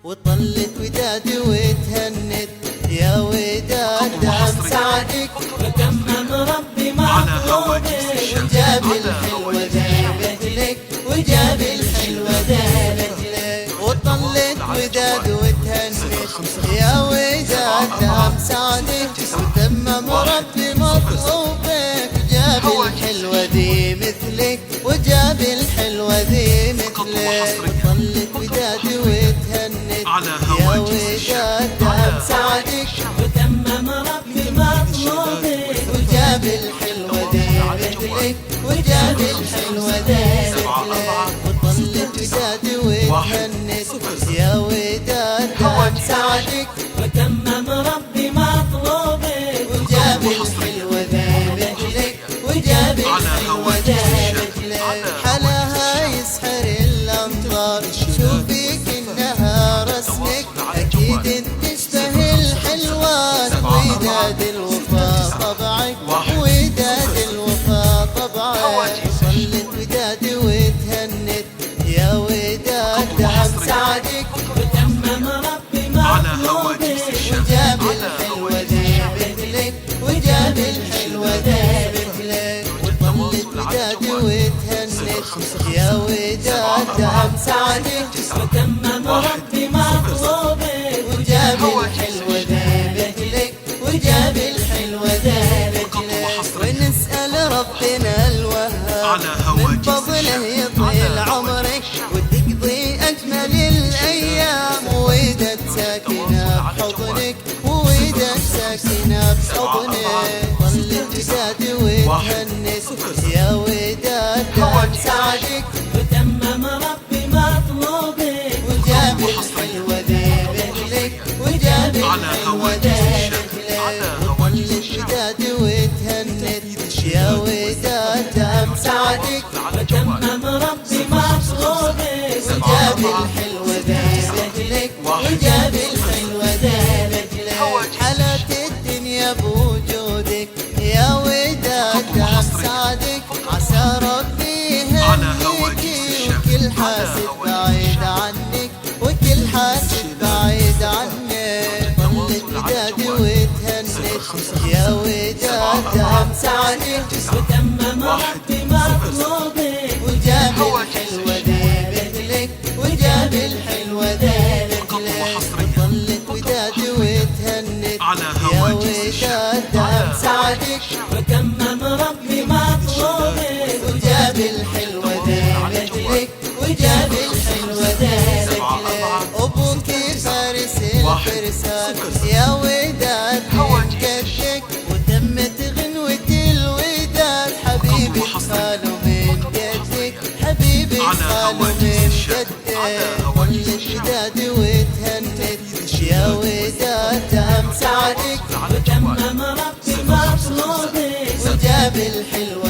وطلت وداد وتهنت يا وداد دام سعدك وتمم ربي مطلوبك وجاب الحلوة ذابت لك وجاب الحلوة ذابت لك وطلت وداد وتهنت يا وداد دام سعدك وتمم ربي مطلوبك وجاب الحلوة ذي مثلك وجاب الحلوة ذي مثلك وطلت وداد وتهنت يا وداد دام سعدك وتمم ربي مطلوبك وجاب الحلوة ذي مثلك وجاب الحلوة ذي مثلك وطلت وداد وتهنت يا وداد دام سعدك وتمم ربي مطلوبك وجاب الحلوة ذي مثلك وجاب الحلوة ذي مثلك حلاها يسحر الأنظار شوفي كأنها رسمك أكيد انت تشتهي الحلوات وداد الوفا طبعك وداد الوفا طبعك صلت وداد وتهنت يا وداد دام سعدك وتمم ربي مطلوبك وجاب الحلوة ذي مثلك وجاب الحلوة ذي مثلك وطلت وداد وتهنت يا وداد دام سعدك وتمم ربي مطلوبك وجاب الحلوة ذي مثلك وجاب الحلوة ذي مثلك ونسأل ربنا الوهاب من فضله يطيل عمرك وتقضي أجمل الأيام وداد ساكنة بحضنك وداد ساكنة بحضنك طلت وداد وتهنت يا وداد دام سعدك وتمم ربي مطلوبك وجاب الحلوة ذي مثلك وجاب الحلوة ذي مثلك وطلت وداد وتهنت يا وداد دام سعدك وتمم ربي مطلوبك وجاب الحلوة ذي مثلك وجاب الحلوة ذي مثلك حلت الدنيا بوجودك يا وداد دام سعدك عسى ربي يهنيكي وكل حاسد بعيد عنك وكل حاسد بعيد عنك طلت وداد وتهنت يا وداد دام سعدك وتمم ربي مطلوبك وجاب الحلوة ذي مثلك وجاب الحلوة ذي مثلك وطلت وداد وتهنت يا وداد دام سعدك وتمم ربي مطلوبك وجاب الحلوة ذي مثلك وجاب الحلوة ذي مثلك أبوك فارس الفرسان يا وداد من جدك وتمت غنوة الوداد حبيبي خالو من جدك حبيبي خالو من جدك طلت وداد وتهنت يا وداد دام سعدك وتمم ربي مطلوبك وجاب الحلوة